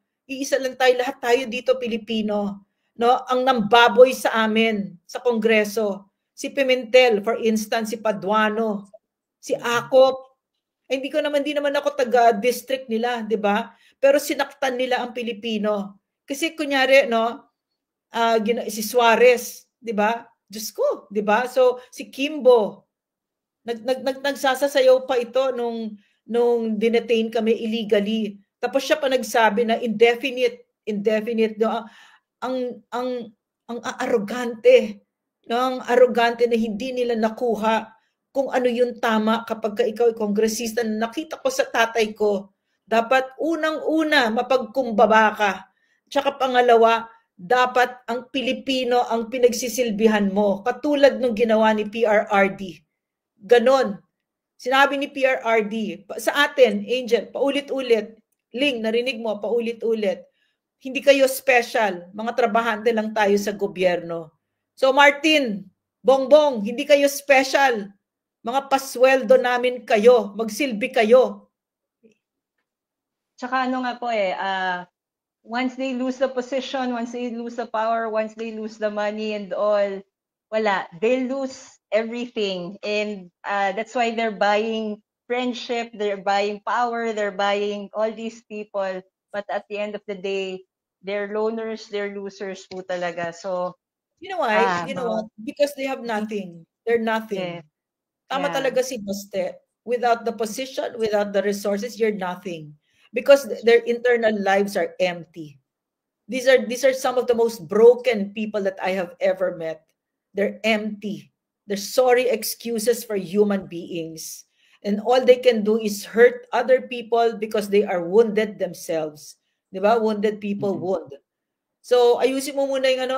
lahat tayo dito Pilipino, no? Ang nambaboy sa amin, sa Kongreso, si Pimentel, for instance, si Paduano, si Acop, hindi naman ako taga-district nila, di ba? Pero sinaktan nila ang Pilipino. Kasi kunyari, no, si Suarez, di ba? Diyos ko, di ba? So, si Kimbo, nagsasasayaw pa ito nung dinetain kami illegally. Tapos siya pa nagsabi na indefinite, no, ang arrogante, no, ang arrogante na hindi nila nakuha kung ano yung tama kapag ikaw ay kongresista. Nakita ko sa tatay ko, dapat unang-una mapagkumbaba ka. Tsaka pangalawa, dapat ang Pilipino ang pinagsisilbihan mo. Katulad nung ginawa ni PRRD. Ganon. Sinabi ni PRRD, sa atin, Angel, paulit-ulit. Ling, narinig mo, paulit-ulit. Hindi kayo special. Mga trabahante lang tayo sa gobyerno. So Martin, Bongbong, hindi kayo special. Mga pasweldo namin kayo. Magsilbi kayo. Tsaka nga po once they lose the position, once they lose the power, once they lose the money and all, wala. They lose everything. And that's why they're buying friendship, they're buying power, they're buying all these people. But at the end of the day, they're loners, they're losers po talaga. So, you know why? You know what? Because they have nothing. They're nothing. Tama talaga si Baste. Without the position, without the resources, you're nothing. Because their internal lives are empty. These are some of the most broken people that I have ever met. They're empty. They're sorry excuses for human beings. And all they can do is hurt other people because they are wounded themselves. Diba? Wounded people wound. So, ayusin mo muna yung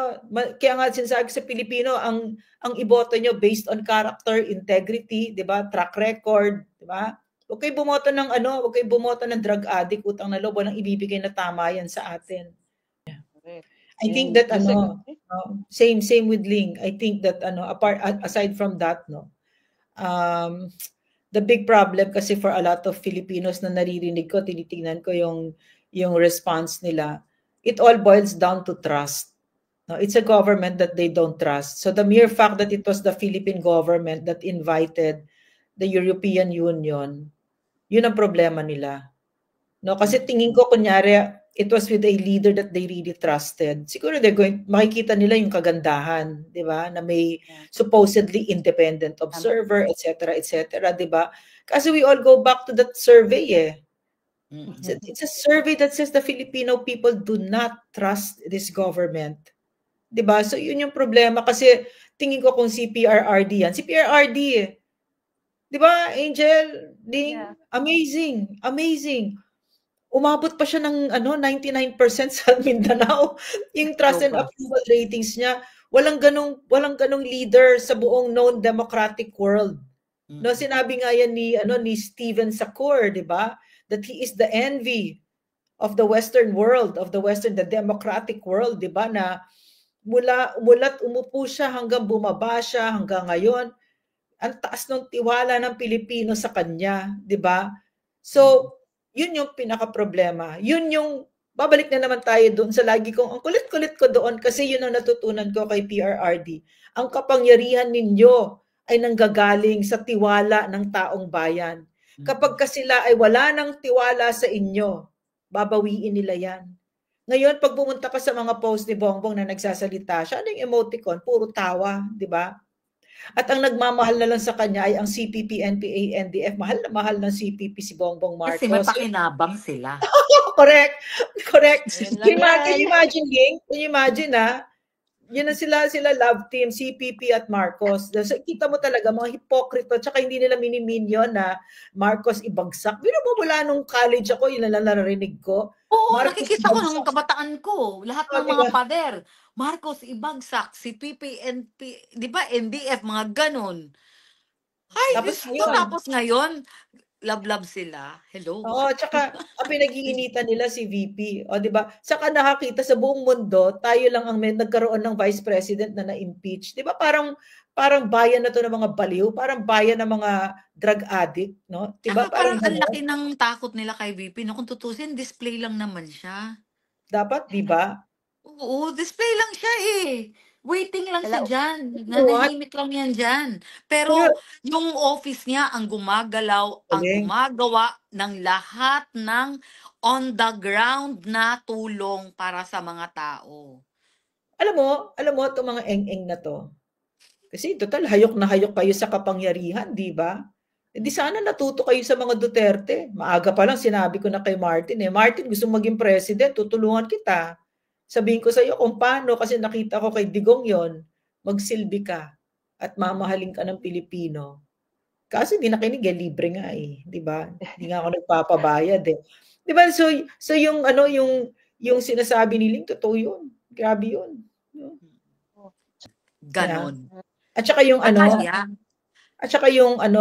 kaya nga sinasabi sa Pilipino, ang iboto nyo based on character, integrity, diba? Track record, diba? Huwag kayo bumoto ng drug addict, utang na loob, walang ibibigay na tama yan sa atin. I think that same with Ling. I think that aside from that, the big problem kasi for a lot of Filipinos na naririnig ko, tinitingnan ko yung response nila. it all boils down to trust. No, it's a government that they don't trust. So the mere fact that it was the Philippine government that invited the European Union, yun ang problema nila. No, kasi tingin ko kunyari it was with a leader that they really trusted. Siguro makikita nila yung kagandahan, 'di ba? Na may supposedly independent observer, etc., etc., 'di ba? Kasi we all go back to that survey eh. It's a survey that says the Filipino people do not trust this government. 'Di ba? So yun yung problema kasi tingin ko kung si PRRD yan. Si PRRD eh. 'Di ba, Angel? Yeah. Amazing. Amazing. Umabot pa siya ng 99% sa Mindanao. Yung trust and approval ratings niya, walang ganong leader sa buong known democratic world. No, sinabi nga yan ni Steven Sakur, 'di ba? That he is the envy of the western world, the democratic world, 'di ba? Na mula't umupo siya hanggang bumaba siya hanggang ngayon. Ang taas ng tiwala ng Pilipino sa kanya, 'di ba? So, yun yung pinaka-problema. Yun yung, babalik na naman tayo doon sa lagi kong, ang kulit-kulit ko doon kasi yun ang natutunan ko kay PRRD. Ang kapangyarihan ninyo ay nanggagaling sa tiwala ng taong bayan. Kapag sila ay wala ng tiwala sa inyo, babawiin nila yan. Ngayon, pag pumunta ka sa mga post ni Bongbong na nagsasalita, siya yung emoticon, puro tawa, di ba? At ang nagmamahal na lang sa kanya ay ang CPP, NPA, NDF. Mahal na mahal ng CPP si Bongbong Marcos. Kasi may pakinabang sila. Correct. Ayun Can lang you imagine, Ling? Can you imagine, ha? Yun na sila love team, CPP at Marcos. So, kita mo talaga, mga hipokrito, tsaka hindi nila miniminyon na Marcos ibagsak. Pero mo mula nung college ako, yun na lang narinig ko. Oo, Marcos nakikita ko ibagsak. ng kabataan ko. Lahat ng mga pader. Marcos ibagsak, si PPNP, di ba, NDF, mga ganon. Ay, tapos ngayon, love sila. Hello. Oo, tsaka ang pinag-iinitan nila si VP. O, di ba? Saka nakakita sa buong mundo, tayo lang ang nagkaroon ng vice president na na-impeach. Di ba? Parang bayan na to ng mga baliw, parang bayan ng mga drug addict, no? Di ba? Parang ang laki ng takot nila kay VP. No? Kung tutusin, display lang naman siya. Dapat, di ba? Oo, display lang siya eh. Waiting lang siya dyan. Nanahimik lang yan dyan. Pero yung office niya ang gumagalaw, ang gumagawa ng lahat ng on the ground na tulong para sa mga tao. Alam mo itong mga eng-eng na to. Kasi total, hayok na hayok kayo sa kapangyarihan, di ba? Hindi sana natuto kayo sa mga Duterte. Maaga pa lang sinabi ko na kay Martin Martin, gusto maging president, tutulungan kita. Sabihin ko sa iyo kung paano kasi nakita ko kay Digong yon, magsilbi ka at mamahalin ka ng Pilipino. Kasi hindi nakinig libre nga eh, 'di ba? Hindi nga ako nagpapabayad eh. 'Di ba? So yung yung sinasabi ni Ling, totoo 'yun. Grabe 'yun. Ganon. At saka yung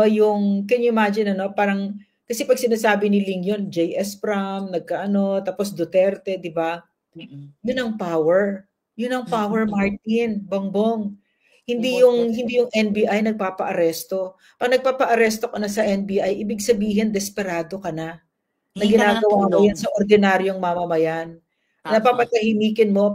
yung can you imagine parang kasi pag sinasabi ni Ling yun, JS Pram, tapos Duterte, 'di ba? Yun ang power. Yun ang power, Martin, Bongbong. Hindi yung NBI nagpapa-aresto. Pag nagpapa-aresto ka na sa NBI, ibig sabihin desperado ka na. Na ginagawa mo yan sa ordinaryong mamamayan. Papatahimikin mo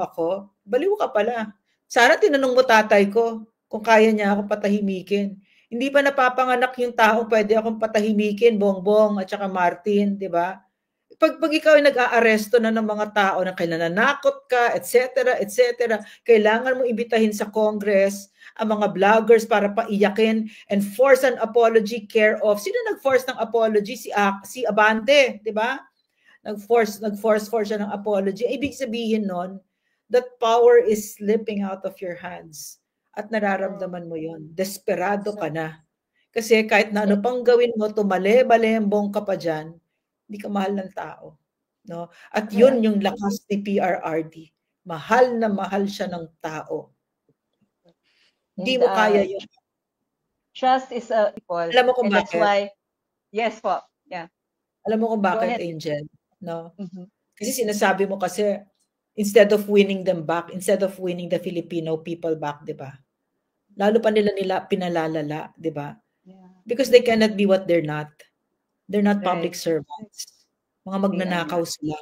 ako. Baliw ka pala. Sana tinanong mo tatay ko kung kaya niya ako patahimikin. Hindi pa napapanganak yung tao, pwede akong patahimikin, Bongbong at saka Martin, di ba? Pag ikaw ay nag-aaresto na ng mga tao na nananakot ka, etc., kailangan mo ibitahin sa Congress ang mga vloggers para paiyakin and force an apology care of. Sino nag-force ng apology? Si Abante, di ba? Nag-force siya ng apology. Ibig sabihin nun, that power is slipping out of your hands. At nararamdaman mo yon. Desperado ka na. Kasi kahit na ano pang gawin mo, tumale-balembong ka pa dyan, hindi ka mahal ng tao. No? At yun yung lakas ni PRRD. Mahal na mahal siya ng tao. Hindi mo kaya yun. Trust is a people. Alam mo kung bakit? That's why, yes po. Yeah. Alam mo kung bakit, Angel? No? Kasi sinasabi mo kasi, instead of winning them back, instead of winning the Filipino people back, di ba? Lalo pa nila pinalalala, di ba? Yeah. Because they cannot be what they're not. They're not public servants. Mga magnanakaw sila.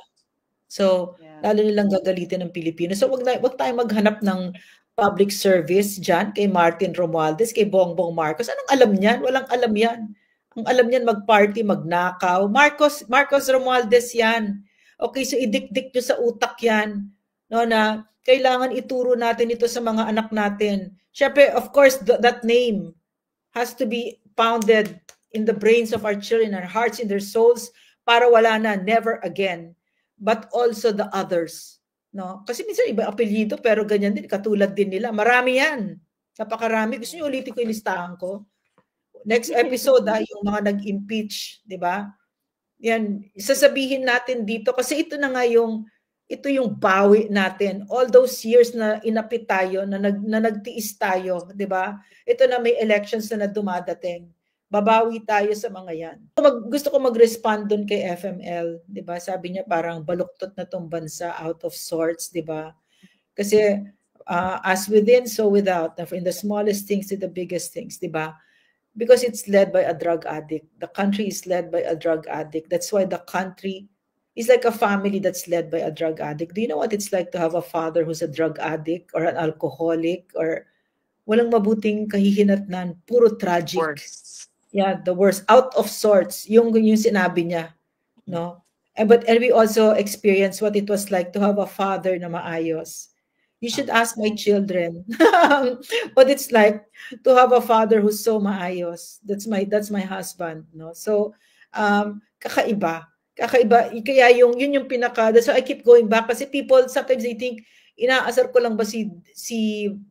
So, lalo nilang gagalitin ng Pilipino. So, wag tayong maghanap ng public service dyan kay Martin Romualdez, kay Bongbong Marcos. Anong alam niyan? Walang alam yan. Ang alam niyan, mag-party, magnakaw. Marcos Romualdez yan. Okay, so idikdik nyo sa utak yan. No, na kailangan ituro natin ito sa mga anak natin. Siyempre, of course, that name has to be pounded in the brains of our children, our hearts, in their souls, para wala na, never again. But also the others. No? Kasi minsan iba apelyido, pero ganyan din, katulad din nila. Marami yan. Napakarami. Gusto niyo ulitin ko yung listahan ko? Next episode, yung mga nag-impeach, di ba? Yan, sasabihin natin dito, kasi ito na nga ito yung bawi natin. All those years na inapit tayo, na nagtiis tayo, di ba? Ito na may elections na dumadating. Babawi tayo sa mga yan. Gusto ko mag-respond dun kay FML, di ba? Sabi niya parang baluktot na tong bansa, out of sorts, di ba? Kasi as within, so without, in the smallest things to the biggest things, di ba? Because it's led by a drug addict. The country is led by a drug addict. That's why the country is like a family that's led by a drug addict. Do you know what it's like to have a father who's a drug addict or an alcoholic or walang mabuting kahihinatnan, puro tragic. Worse. Yeah, the worst, out of sorts, yung sinabi niya, no? And we also experience what it was like to have a father na maayos. You should ask my children what it's like to have a father who's so maayos. That's my husband, no? So kakaiba. Kaya yun yung pinaka. So I keep going back kasi people sometimes they think inaasar ko lang ba si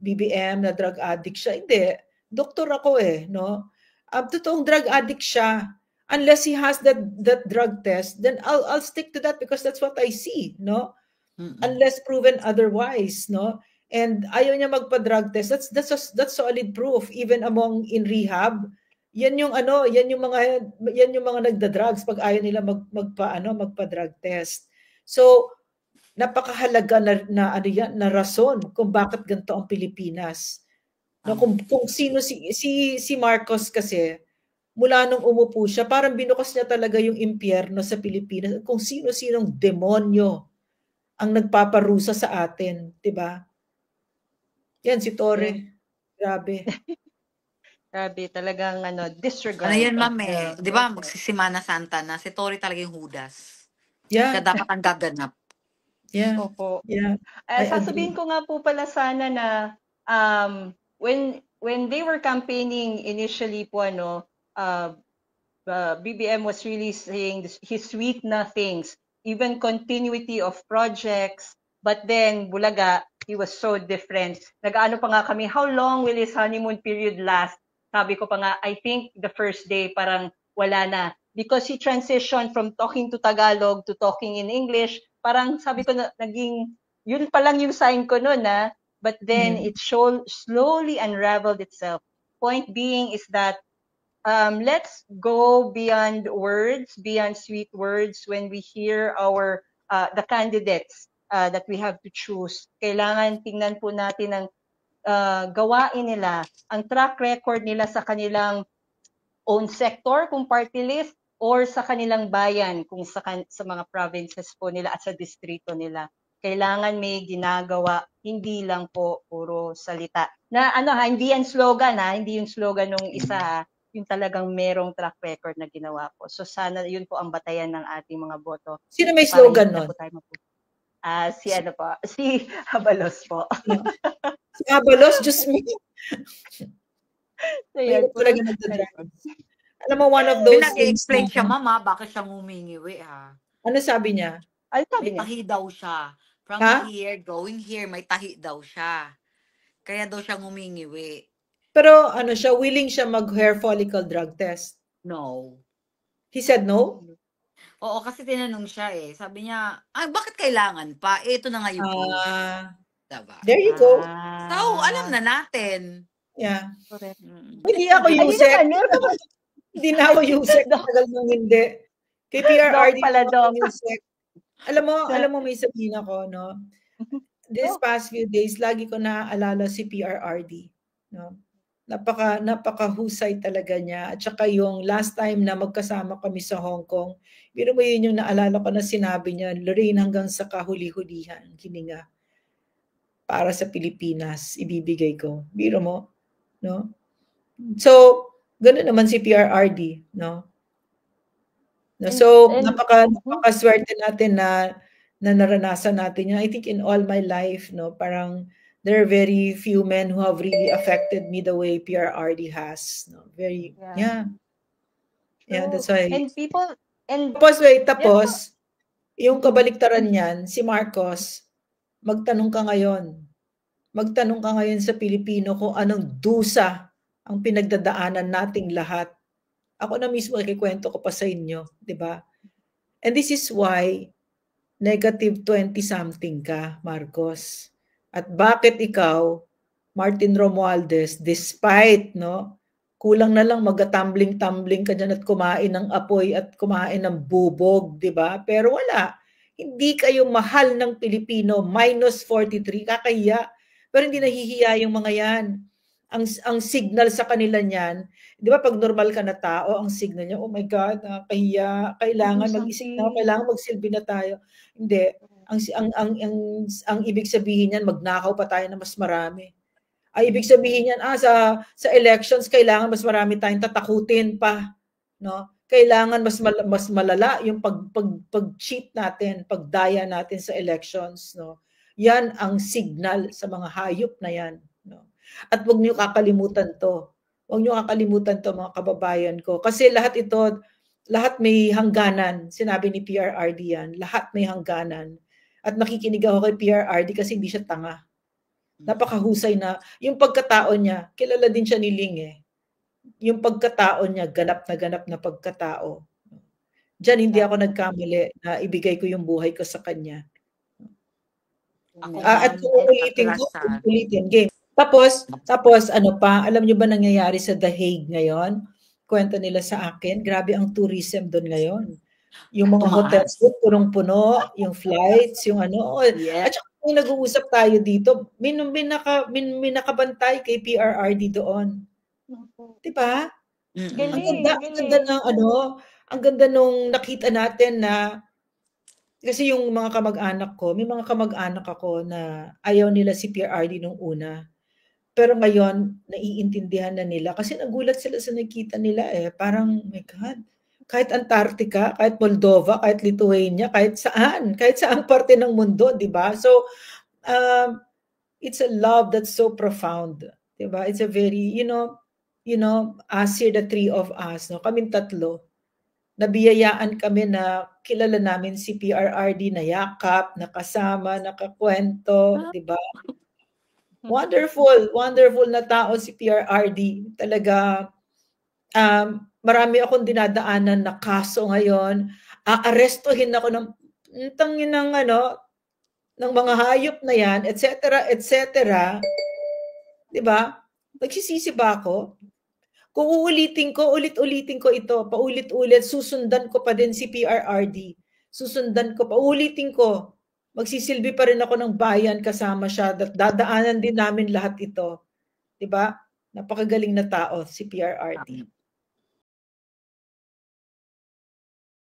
BBM na drug addict siya? Hindi. Doktor ako no? Totoong drug addict siya. Unless he has that drug test, then I'll stick to that because that's what I see, no? Unless proven otherwise, no? And ayaw niya magpa-drug test. That's solid proof. Even among in rehab, yan yung mga nagda-drugs pag ayaw nila magpa-drug test. So napakahalaga na rason kung bakit ganito ang Pilipinas. No, kung sino si Marcos kasi, mula nung umupo siya, parang binukas niya talaga yung impyerno sa Pilipinas. Kung sino-sinong demonyo ang nagpaparusa sa atin, 'di ba? Yan si Torre. Grabe. Grabe, talagang disregard. Ano yan, ma'am eh. Di ba, magsisimana Santa na si Tori talaga yung Judas. Yeah. Siya dapat ang gaganap. Yeah. Opo. Yeah. Sasabihin ko nga po pala sana na when they were campaigning initially po BBM was really saying his sweet nothings, even continuity of projects, but then Bulaga, he was so different. Nag-ano pa nga kami, how long will his honeymoon period last? Sabi ko pa nga, I think the first day parang wala na. Because he transitioned from talking to Tagalog to talking in English. Parang sabi ko na, yun pa lang yung sign ko noon but then it slowly unraveled itself. Point being is that let's go beyond words, beyond sweet words when we hear the candidates that we have to choose. Kailangan tingnan po natin ang gawain nila, ang track record nila sa kanilang own sector kung party list or sa kanilang bayan kung sa mga provinces po nila at sa distrito nila. Kailangan may ginagawa, hindi lang po puro salita. Na hindi yan slogan hindi yung slogan nung isa, yung talagang merong track record na ginawa po. So sana yun po ang batayan ng ating mga boto. Sino may slogan nun? Si Abalos po. Si Abalos, just me. So, yan po. Alam mo, one of those Pinag-explain siya, mama, bakit siya ngumingiwi, Ano sabi niya? May tahi daw siya. From here, going here, may tahi daw siya. Kaya daw siya ngumingiwi. Pero siya, willing siya mag-hair follicle drug test? No. He said no? Oo, kasi tinanong siya Sabi niya, bakit kailangan pa? Ito na nga yung proof. Diba? There you go. So, alam na natin. Yeah. Correct. Hindi ako Yusek. Hindi na ako Yusek. Tagal nang hindi. Kay PRRD pala daw. Alam mo may sabihin ako, no? This past few days, lagi ko naaalala si PRRD, no? napakahusay talaga niya. At saka yung last time na magkasama kami sa Hong Kong, biro mo yun yung naalala ko na sinabi niya, Lorraine, hanggang sa kahuli-hulihan, hininga para sa Pilipinas, ibibigay ko. Biro mo, no? So, ganoon naman si PRRD, no? So, napakaswerte natin na naranasan natin yun. I think in all my life, no, parang there are very few men who have really affected me the way PRRD has. No? Very, yeah, that's why. And people, and tapos, yung kabaliktaran niyan, si Marcos, magtanong ka ngayon sa Pilipino kung anong dusa ang pinagdadaanan nating lahat. Ako na mismo ikikwento ko pa sa inyo, di ba? And this is why negative 20-something ka, Marcos. At bakit ikaw, Martin Romualdez, despite, no, kulang na lang mag-tumbling-tumbling ka dyan at kumain ng apoy at kumain ng bubog, di ba? Pero wala. Hindi kayo mahal ng Pilipino, minus 43, kakahiya. Pero hindi nahihiya yung mga yan. Ang signal sa kanila niyan, di ba pag normal ka na tao, ang signal niya, oh my God, kahiya, kailangan mag-isip na, kailangan magsilbi na tayo. Hindi. Ang ibig sabihin niyan, magnakaw pa tayo na mas marami. Ay ibig sabihin niyan, sa elections, kailangan mas marami tayong tatakutin pa. No? Kailangan mas malala yung pag-cheat natin, pagdaya natin sa elections. No? Yan ang signal sa mga hayop na yan. No? At huwag niyo kakalimutan to. Huwag niyo kakalimutan to, mga kababayan ko. Kasi lahat may hangganan. Sinabi ni PRRD yan. Lahat may hangganan. At nakikinig ako kay PRRD kasi hindi siya tanga. Napakahusay na. Yung pagkatao niya, kilala din siya ni Ling eh. Yung pagkatao niya, ganap na pagkatao. Diyan hindi ako nagkamali na ibigay ko yung buhay ko sa kanya. At kung ulitin, game. Tapos ano pa, alam niyo ba nangyayari sa The Hague ngayon? Kwento nila sa akin, grabe ang tourism doon ngayon. Yung mga hotels doon, punong-puno, yung flights, yung ano. Yeah. At saka kung nag-uusap tayo dito, may nakabantay kay PRRD doon. Diba? Ang ganda nung nakita natin na kasi yung mga kamag-anak ko, may mga kamag-anak ako na ayaw nila si PRRD nung una. Pero ngayon, naiintindihan na nila. Kasi nagulat sila sa nakita nila eh. Parang, my God, kahit Antarctica, kahit Moldova, kahit Lithuania, kahit saan parte ng mundo, di ba? So, it's a love that's so profound. Di ba? It's a very, us here, the three of us, no? Kaming tatlo, nabiyayaan kami na kilala namin si PRRD, na yakap, nakasama, nakakwento, di ba? Wonderful na tao si PRRD. Talaga, marami akong dinadaanan na kaso ngayon. Aarestuhin ako ng mga hayop na yan, etc. Diba? Nagsisisi ba ako? Kung ulitin ko ito, paulit-ulit, susundan ko pa din si PRRD. Paulitin ko. Magsisilbi pa rin ako ng bayan kasama siya. Dadaanan din namin lahat ito. Diba? Napakagaling na tao si PRRD.